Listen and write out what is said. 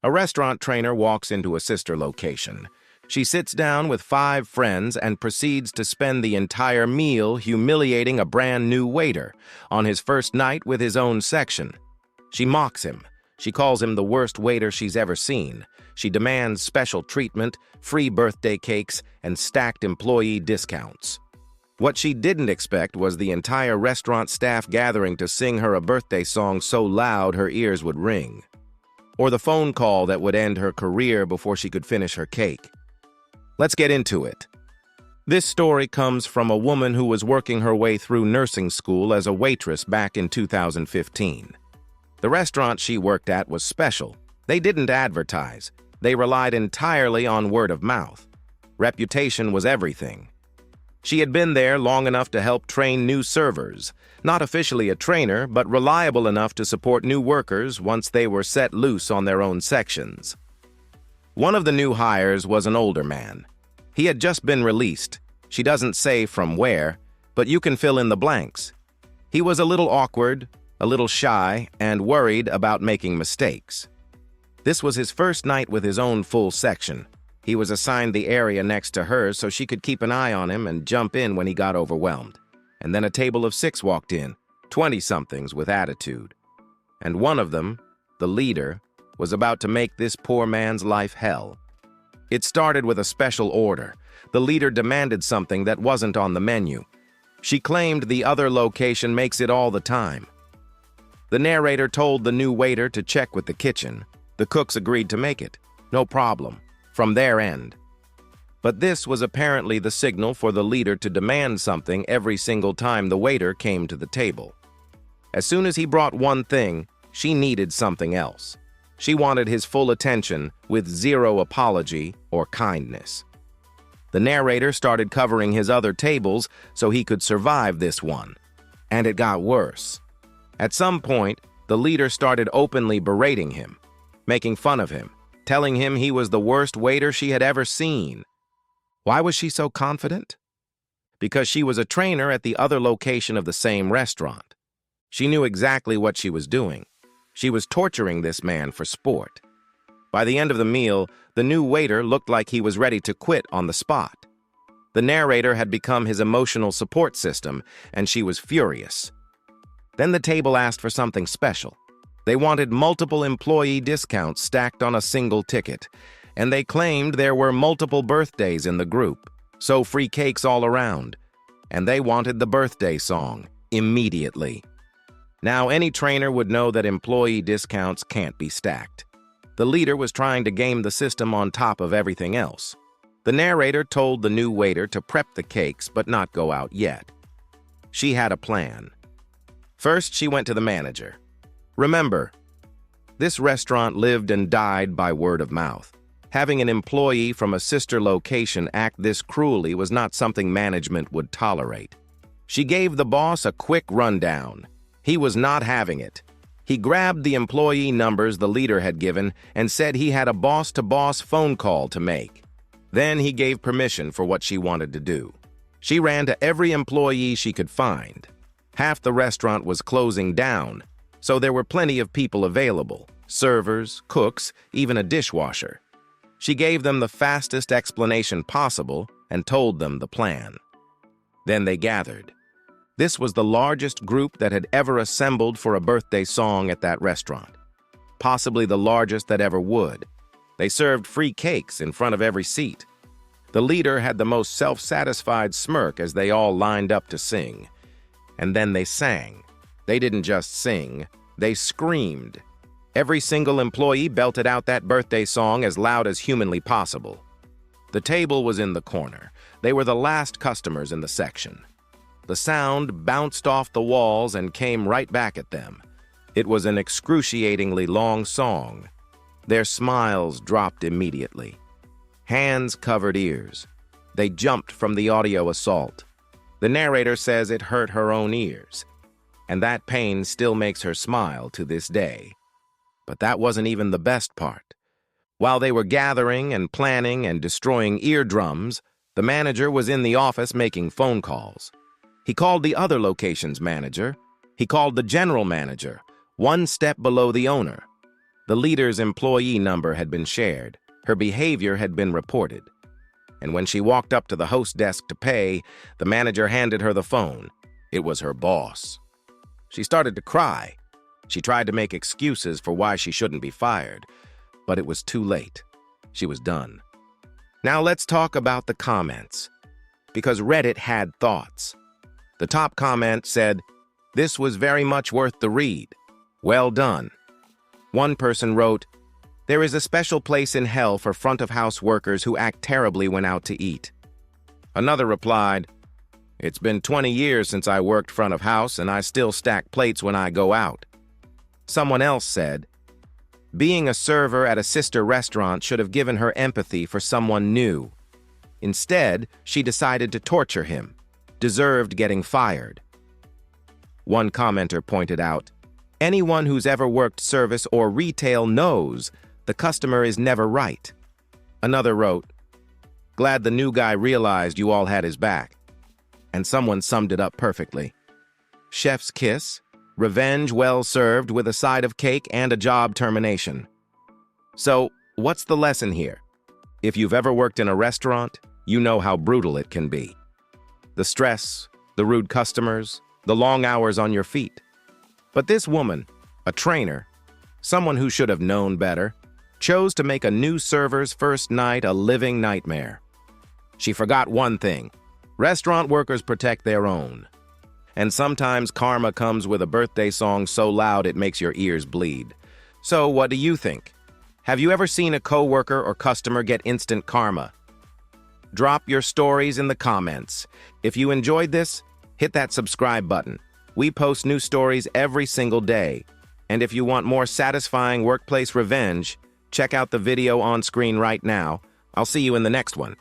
A restaurant trainer walks into a sister location. She sits down with 5 friends and proceeds to spend the entire meal humiliating a brand new waiter on his first night with his own section. She mocks him. She calls him the worst waiter she's ever seen. She demands special treatment, free birthday cakes, and stacked employee discounts. What she didn't expect was the entire restaurant staff gathering to sing her a birthday song so loud her ears would ring. Or the phone call that would end her career before she could finish her cake. Let's get into it. This story comes from a woman who was working her way through nursing school as a waitress back in 2015. The restaurant she worked at was special. They didn't advertise. They relied entirely on word of mouth. Reputation was everything. She had been there long enough to help train new servers, not officially a trainer, but reliable enough to support new workers once they were set loose on their own sections. One of the new hires was an older man. He had just been released. She doesn't say from where, but you can fill in the blanks. He was a little awkward, a little shy, and worried about making mistakes. This was his first night with his own full section. He was assigned the area next to hers so she could keep an eye on him and jump in when he got overwhelmed. And then a table of 6 walked in, 20-somethings with attitude. And one of them, the leader, was about to make this poor man's life hell. It started with a special order. The leader demanded something that wasn't on the menu. She claimed the other location makes it all the time. The narrator told the new waiter to check with the kitchen. The cooks agreed to make it. No problem. From their end. But this was apparently the signal for the leader to demand something every single time the waiter came to the table. As soon as he brought one thing, she needed something else. She wanted his full attention with zero apology or kindness. The narrator started covering his other tables so he could survive this one. And it got worse. At some point, the leader started openly berating him, making fun of him, telling him he was the worst waiter she had ever seen. Why was she so confident? Because she was a trainer at the other location of the same restaurant. She knew exactly what she was doing. She was torturing this man for sport. By the end of the meal, the new waiter looked like he was ready to quit on the spot. The narrator had become his emotional support system, and she was furious. Then the table asked for something special. They wanted multiple employee discounts stacked on a single ticket, and they claimed there were multiple birthdays in the group, so free cakes all around. And they wanted the birthday song immediately. Now, any trainer would know that employee discounts can't be stacked. The leader was trying to game the system on top of everything else. The narrator told the new waiter to prep the cakes but not go out yet. She had a plan. First, she went to the manager. Remember, this restaurant lived and died by word of mouth. Having an employee from a sister location act this cruelly was not something management would tolerate. She gave the boss a quick rundown. He was not having it. He grabbed the employee numbers the leader had given and said he had a boss-to-boss phone call to make. Then he gave permission for what she wanted to do. She ran to every employee she could find. Half the restaurant was closing down, so there were plenty of people available, servers, cooks, even a dishwasher. She gave them the fastest explanation possible and told them the plan. Then they gathered. This was the largest group that had ever assembled for a birthday song at that restaurant, possibly the largest that ever would. They served free cakes in front of every seat. The leader had the most self-satisfied smirk as they all lined up to sing. And then they sang. They didn't just sing, they screamed. Every single employee belted out that birthday song as loud as humanly possible. The table was in the corner. They were the last customers in the section. The sound bounced off the walls and came right back at them. It was an excruciatingly long song. Their smiles dropped immediately. Hands covered ears. They jumped from the audio assault. The narrator says it hurt her own ears, and that pain still makes her smile to this day. But that wasn't even the best part. While they were gathering and planning and destroying eardrums, the manager was in the office making phone calls. He called the other location's manager. He called the general manager, one step below the owner. The leader's employee number had been shared. Her behavior had been reported. And when she walked up to the host desk to pay, the manager handed her the phone. It was her boss. She started to cry. She tried to make excuses for why she shouldn't be fired, but it was too late. She was done. Now let's talk about the comments, because Reddit had thoughts. The top comment said, "This was very much worth the read. Well done." One person wrote, "There is a special place in hell for front-of-house workers who act terribly when out to eat." Another replied, "It's been 20 years since I worked front of house and I still stack plates when I go out." Someone else said, "Being a server at a sister restaurant should have given her empathy for someone new. Instead, she decided to torture him. Deserved getting fired." One commenter pointed out, "Anyone who's ever worked service or retail knows the customer is never right." Another wrote, "Glad the new guy realized you all had his back." And someone summed it up perfectly. Chef's kiss, revenge well served with a side of cake and a job termination. So, what's the lesson here? If you've ever worked in a restaurant, you know how brutal it can be. The stress, the rude customers, the long hours on your feet. But this woman, a trainer, someone who should have known better, chose to make a new server's first night a living nightmare. She forgot one thing. Restaurant workers protect their own. And sometimes karma comes with a birthday song so loud it makes your ears bleed. So what do you think? Have you ever seen a coworker or customer get instant karma? Drop your stories in the comments. If you enjoyed this, hit that subscribe button. We post new stories every single day. And if you want more satisfying workplace revenge, check out the video on screen right now. I'll see you in the next one.